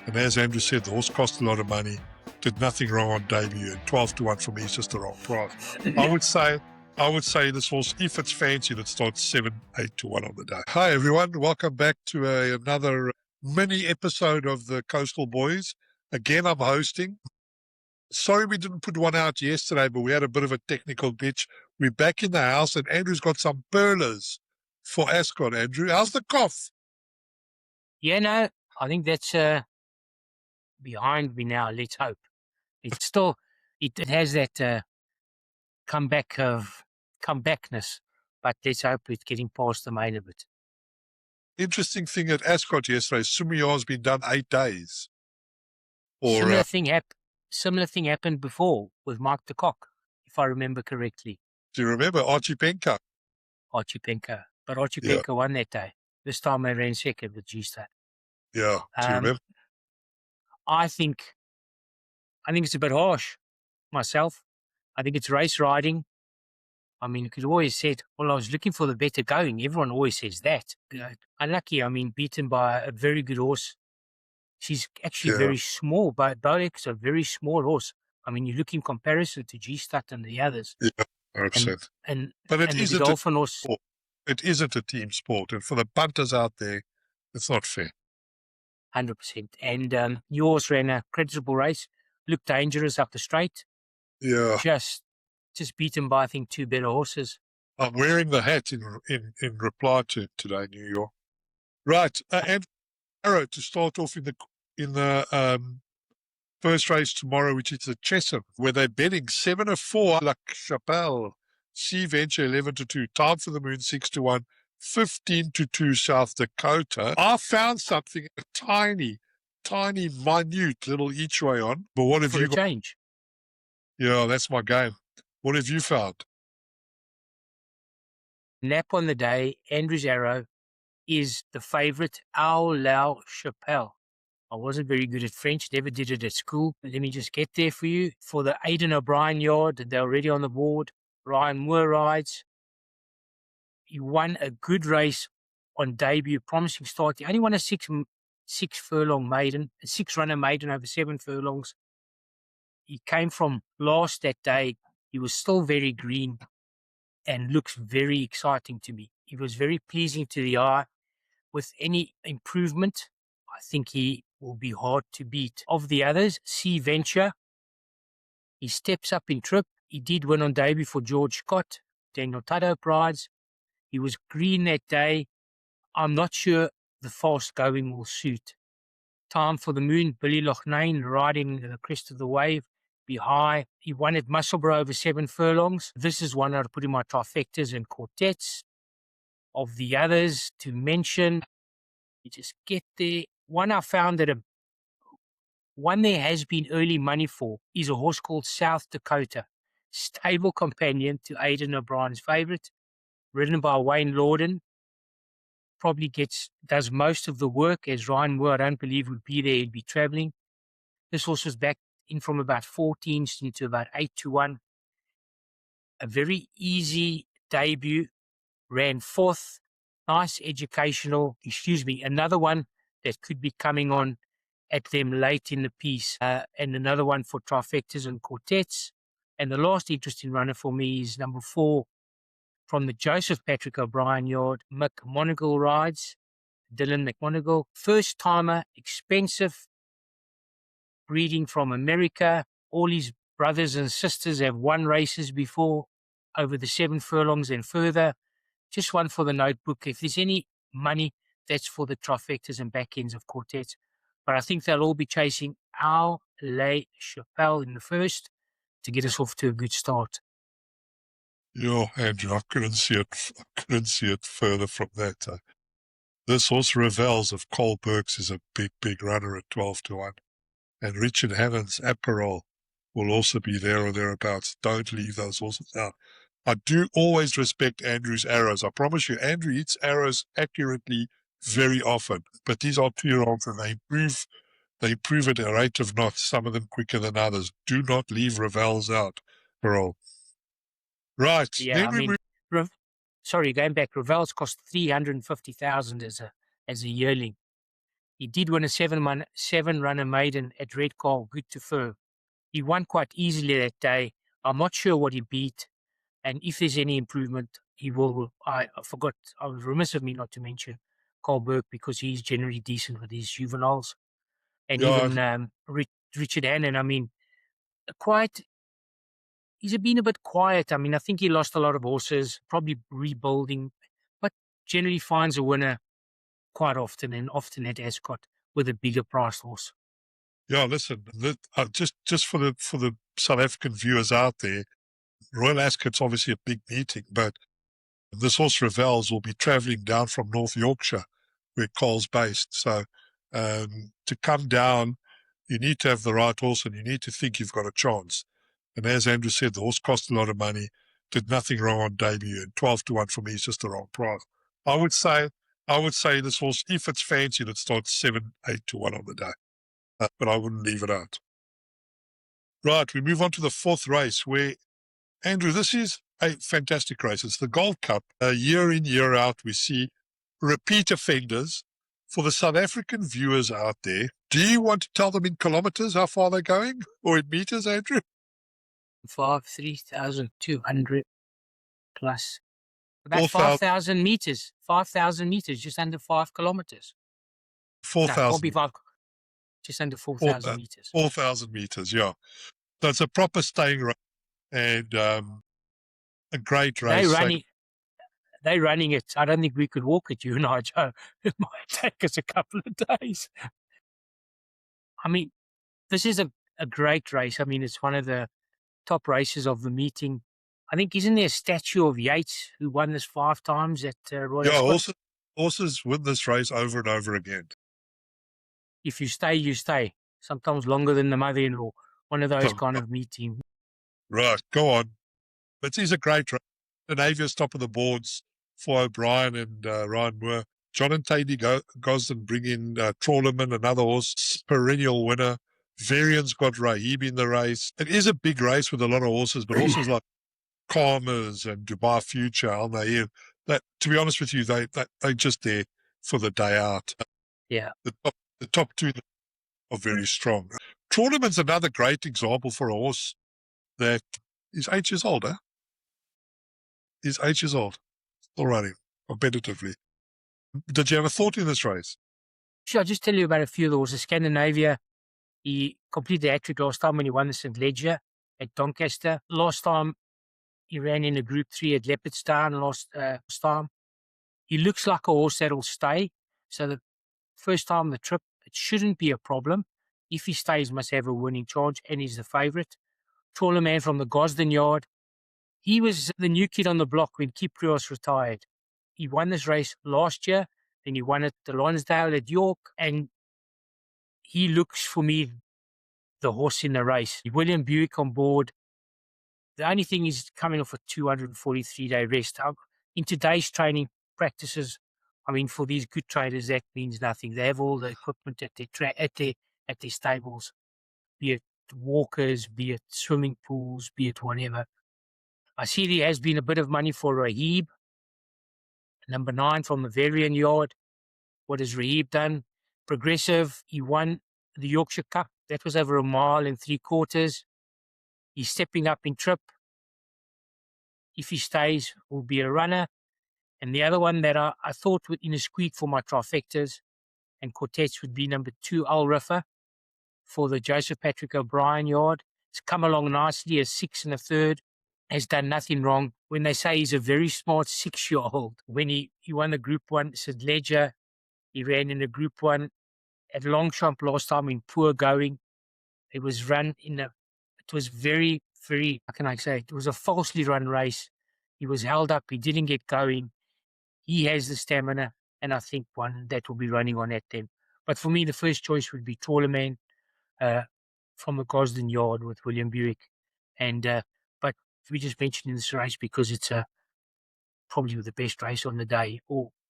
And as Andrew said, the horse cost a lot of money, did nothing wrong on debut, and 12-1 for me is just the wrong price. I would say this horse, if it's fancied, it starts 7-8-1 on the day. Hi everyone, welcome back to another mini episode of the Coastal Boys. Again, I'm hosting. Sorry we didn't put one out yesterday, but we had a bit of a technical glitch. We're back in the house, and Andrew's got some pearlers for Ascot. Andrew, how's the cough? Yeah, no, I think that's behind me now. Let's hope. It's still, it has that comebackness, but let's hope it's getting past the main of it. Interesting thing at Ascot yesterday, Sumiar's been done 8 days. Similar thing happened before with Mark de Kock, if I remember correctly. Do you remember Archie Penka? But Archie Penka won that day. This time they ran second with G-Star. Yeah, do you remember? I think it's a bit harsh myself. I think it's race riding. I mean, you could always said, well, I was looking for the better going. Everyone always says that. Unlucky, I mean, beaten by a very good horse. She's actually very small, but Bolex is a very small horse. I mean, you look in comparison to G-Stat and the others. Yeah, 100%. But it isn't Godolphin horse. It isn't a team sport. And for the punters out there, it's not fair. 100%. And yours ran a creditable race, looked dangerous up the straight. Yeah. Just beaten by, I think, two better horses. I'm wearing the hat in reply to today, New York. Right. And Arrow to start off in the first race tomorrow, which is at Chesham, where they're betting 7-4, La Chapelle, Sea Venture 11-2, Time for the Moon 6-1, 15-2 South Dakota. I found something, a tiny, minute little each way on. But what have you got? Change. Yeah, that's my game. What have you found? Nap on the day, Andrew's Arrow is the favourite, La Chapelle. I wasn't very good at French, never did it at school. Let me just get there for you. For the Aidan O'Brien yard, they're already on the board. Ryan Moore rides. He won a good race on debut, promising start. He only won a six furlong maiden, a 6-runner maiden over 7 furlongs. He came from last that day. He was still very green and looks very exciting to me. He was very pleasing to the eye. With any improvement, I think he will be hard to beat. Of the others, Sea Venture, he steps up in trip. He did win on debut for George Scott, Daniel Tudhope rides. He was green that day. I'm not sure the fast going will suit. Time for the Moon, Billy Loughnane riding the crest of the wave, be high. He won at Musselburgh over 7 furlongs. This is one I'd put in my trifectas and quartets. Of the others to mention, you just get there. One I found that one there has been early money for is a horse called South Dakota, stable companion to Aidan O'Brien's favourite, ridden by Wayne Lorden. Probably does most of the work, as Ryan Moore, I don't believe, would be there. He'd be travelling. This horse was back in from about 14s into about 8-1. A very easy debut. Ran 4th, nice educational, another one that could be coming on at them late in the piece, and another one for trifectas and quartets. And the last interesting runner for me is number 4 from the Joseph Patrick O'Brien yard, McMonigal rides, Dylan McMonigal, first timer, expensive, breeding from America. All his brothers and sisters have won races before over the 7 furlongs and further. Just one for the notebook. If there's any money, that's for the trifectas and back ends of quartets. But I think they'll all be chasing La Chapelle in the first to get us off to a good start. Yeah, Andrew, I couldn't see it further from that. This horse, Revells of Cole Burks, is a big runner at 12-1. And Richard Hammond's Aparole will also be there or thereabouts. Don't leave those horses out. I do always respect Andrew's arrows. I promise you, Andrew hits arrows accurately very often. But these are 2-year-olds and they improve at a rate of knots, some of them quicker than others. Do not leave Revells out, Parole. Right. Yeah, going back, Revells cost $350,000 as a yearling. He did win a seven-runner maiden at Redcar, Good to Fur. He won quite easily that day. I'm not sure what he beat, and if there's any improvement, he will. I forgot. I was remiss of me not to mention Carl Burke because he's generally decent with his juveniles, and Yeah, even Richard Hannon. I mean, quite. He's been a bit quiet. I mean, I think he lost a lot of horses, probably rebuilding, but generally finds a winner quite often, and often at Ascot with a bigger priced horse. yeah. Listen, just for the South African viewers out there, Royal Ascot's obviously a big meeting, but this horse Revells will be travelling down from North Yorkshire, where Carl's based. So to come down, you need to have the right horse, and you need to think you've got a chance. And as Andrew said, the horse cost a lot of money, did nothing wrong on debut, and 12-1 for me is just the wrong price. I would say this horse, if it's fancied, it starts 7-8-1 on the day, but I wouldn't leave it out. Right, we move on to the fourth race, where Andrew, this is a fantastic race. It's the Gold Cup. Year in, year out, we see repeat offenders. For the South African viewers out there, do you want to tell them in kilometres how far they're going, or in metres, Andrew? 3,200 plus. About 4,000, 5,000 meters. 5,000 meters, just under 5 kilometers. No, can't be 4,000, five. Just under 4,000 meters. 4,000 metres, yeah. So it's a proper staying race, and a great They race. running. They running it. I don't think we could walk it, you and I, Joe. It might take us a couple of days. I mean, this is a great race. I mean, it's one of the top races of the meeting. I think, isn't there a statue of Yates who won this 5 times at Royal Yeah, Ascot? horses win this race over and over again. If you stay, you stay. Sometimes longer than the mother-in-law. One of those kind of meeting. Right, go on. But he's a great race. The Navia's top of the boards for O'Brien and Ryan Moore. John and Tady Gosden bring in Trawlerman, another horse, perennial winner. Varian's got Rahib in the race. It is a big race with a lot of horses, but horses like Calmers and Dubai Future, Al Nair, that, to be honest with you, they're just there for the day out. Yeah. The top two are very strong. Trawlerman's another great example for a horse that is 8 years old, He's 8 years old, still running competitively. Did you have a thought in this race? Sure, I'll just tell you about a few of the horses. Scandinavia, he completed the hat-trick last time when he won the St. Leger at Doncaster. Last time, he ran in a Group 3 at Leopardstown last time. He looks like a horse that will stay. So the first time the trip, it shouldn't be a problem. If he stays, must have a winning chance, and he's the favourite. Taller man from the Gosden yard. He was the new kid on the block when Kyprios retired. He won this race last year, then he won it the Lonsdale at York, and he looks for me the horse in the race. William Buick on board. The only thing is coming off a 243-day rest. In today's training practices, I mean, for these good traders, that means nothing. They have all the equipment at their stables, be it walkers, be it swimming pools, be it whatever. I see there has been a bit of money for Rahib, number 9 from the Varian yard. What has Rahib done? Progressive, he won the Yorkshire Cup. That was over 1 mile and 3/4. He's stepping up in trip. If he stays, will be a runner. And the other one that I thought would in a squeak for my trifectas and quartets would be number 2, Al Riffa, for the Joseph Patrick O'Brien yard. It's come along nicely, a 6 1/3. Has done nothing wrong. When they say he's a very smart 6-year-old, when he won the Group 1 St. Leger, he ran in a Group 1 at Longchamp last time in poor going. It was run it was very, very, how can I say, it was a falsely run race. He was held up. He didn't get going. He has the stamina, and I think one that will be running on that then. But for me, the first choice would be Trawlerman from the Gosden yard with William Buick. And but we just mentioned in this race because it's probably the best race on the day.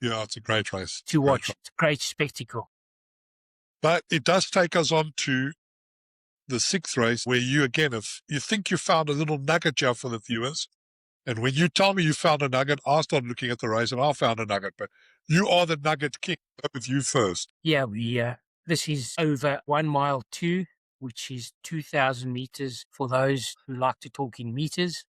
Yeah, it's a great race to watch. It's a great spectacle. But it does take us on to the 6th race, where you, again, if you think you found a little nugget here for the viewers, and when you tell me you found a nugget, I started looking at the race and I found a nugget, but you are the nugget king. With you first. Yeah, This is over 1 mile 2, which is 2,000 meters for those who like to talk in meters.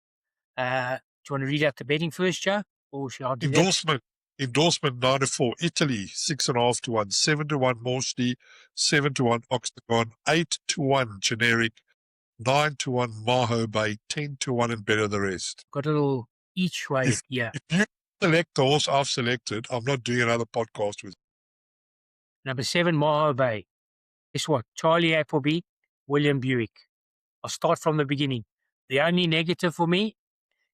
Do you want to read out the betting first, Joe? Or shall I do that? Endorsement 94, Italy, 6.5 to 1, 7 to 1, Morsley, 7 to 1, Octagon, 8 to 1, generic, 9 to 1, Maho Bay, 10 to 1, and better the rest. Got a little each way If you select the horse I've selected, I'm not doing another podcast with Number 7, Maho Bay. Guess what? Charlie Appleby, William Buick. I'll start from the beginning. The only negative for me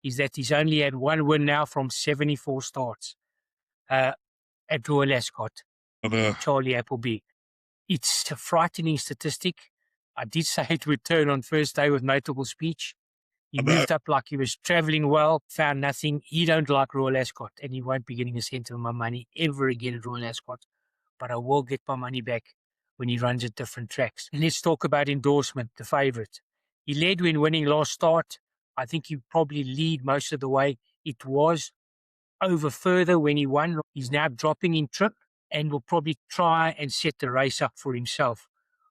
is that he's only had 1 win now from 74 starts at Royal Ascot. Charlie Appleby. It's a frightening statistic. I did say it would turn on first day with notable speech. He moved up like he was traveling well, found nothing. He don't like Royal Ascot, and he won't be getting a cent of my money ever again at Royal Ascot. But I will get my money back when he runs at different tracks. And let's talk about Endorsement, the favourite. He led when winning last start. I think he probably lead most of the way. It was over further when he won. He's now dropping in trip and will probably try and set the race up for himself.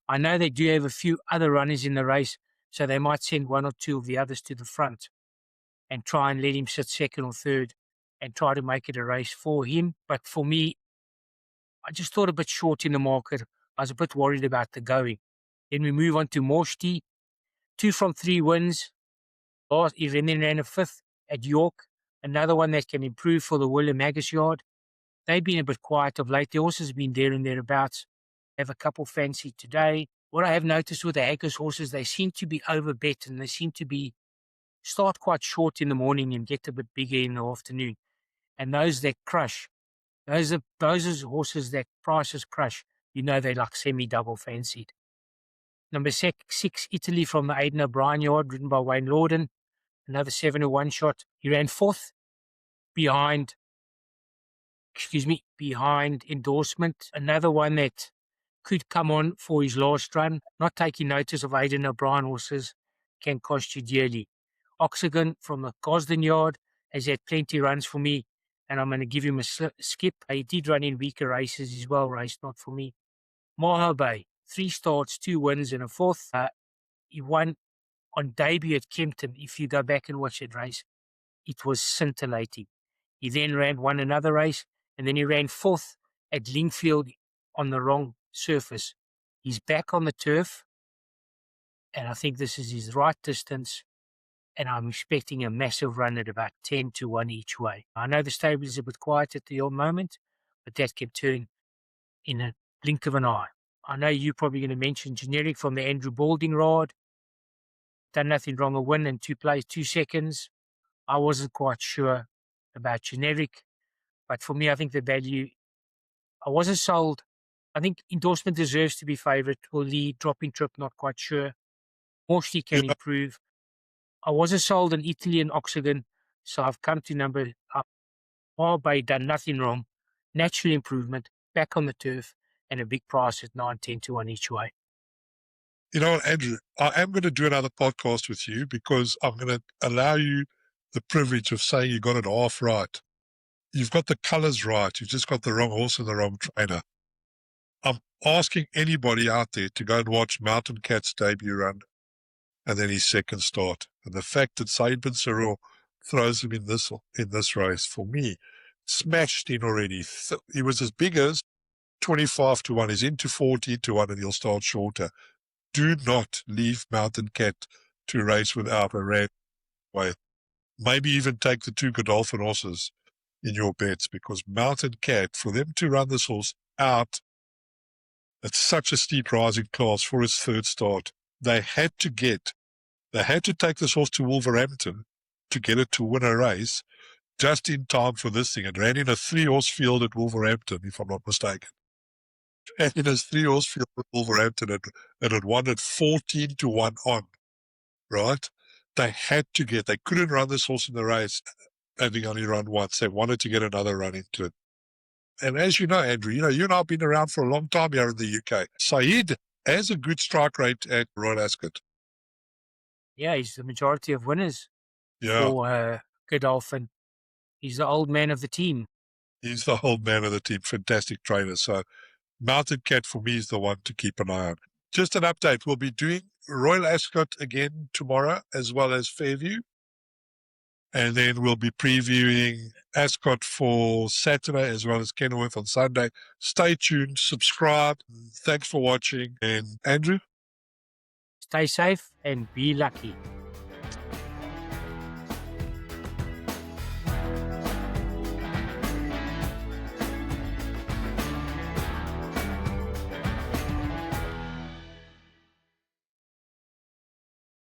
I know they do have a few other runners in the race, so they might send 1 or 2 of the others to the front and try and let him sit second or third and try to make it a race for him. But for me, I just thought a bit short in the market. I was a bit worried about the going. Then we move on to Morshti. 2 from 3 wins. He then ran a 5th at York. Another one that can improve for the William Magus yard. They've been a bit quiet of late. The horses have been there and thereabouts. Have a couple fancy today. What I have noticed with the Haggis horses, they seem to be overbet and they seem to be start quite short in the morning and get a bit bigger in the afternoon. And those that crush, those are horses that prices crush. You know they're like semi-double fancied. Number 6, Italy from the Aidan O'Brien yard, ridden by Wayne Lorden. Another 7-1 shot. He ran 4th behind Endorsement. Another one that could come on for his last run. Not taking notice of Aidan O'Brien horses can cost you dearly. Oxygen from the Gosden yard has had plenty runs for me, and I'm going to give him a skip. He did run in weaker races. He's well raced, not for me. Maho Bay, 3 starts, 2 wins and a 4th. He won on debut at Kempton. If you go back and watch that race, it was scintillating. He then won another race, and then he ran 4th at Lingfield on the wrong surface. He's back on the turf, and I think this is his right distance, and I'm expecting a massive run at about 10 to 1 each way. I know the stable is a bit quiet at the moment, but that can turn in a blink of an eye. I know you're probably going to mention generic from the Andrew Balding rod. Done nothing wrong, a win in 2 plays, 2 seconds. I wasn't quite sure about generic, but for me, I think the value, I wasn't sold. I think Endorsement deserves to be favourite. Will lead, dropping trip, not quite sure. Morsley can improve. I wasn't sold on Italy and Oxygen, so I've come to number up. Bay done nothing wrong. Natural improvement, back on the turf, and a big price at 9, 10 to 1 each way. You know what, Andrew, I am going to do another podcast with you because I'm going to allow you the privilege of saying you got it half right. You've got the colours right. You've just got the wrong horse and the wrong trainer. I'm asking anybody out there to go and watch Mountain Cat's debut run and then his second start. And the fact that Said bin Sarur throws him in this race, for me, smashed in already. He was as big as 25 to 1. He's into 14 to 1 and he'll start shorter. Do not leave Mountain Cat to race without a red way. Maybe even take the 2 Godolphin horses in your bets, because Mountain Cat, for them to run this horse out at such a steep rising class for his 3rd start, they had to take this horse to Wolverhampton to get it to win a race just in time for this thing. It ran in a 3-horse field at Wolverhampton, if I'm not mistaken. And in a 3-horse field at Wolverhampton, and it won at 14 to 1 on, right? They couldn't run this horse in the race having only run once. They wanted to get another run into it. And as you know, Andrew, you and I have been around for a long time here in the UK. Said has a good strike rate at Royal Ascot. Yeah, he's the majority of winners for Godolphin. He's the old man of the team. He's the old man of the team. Fantastic trainer. So Mountain Cat for me is the one to keep an eye on. Just an update. We'll be doing Royal Ascot again tomorrow, as well as Fairview. And then we'll be previewing Ascot for Saturday, as well as Kenilworth on Sunday. Stay tuned, subscribe. Thanks for watching. And Andrew? Stay safe and be lucky.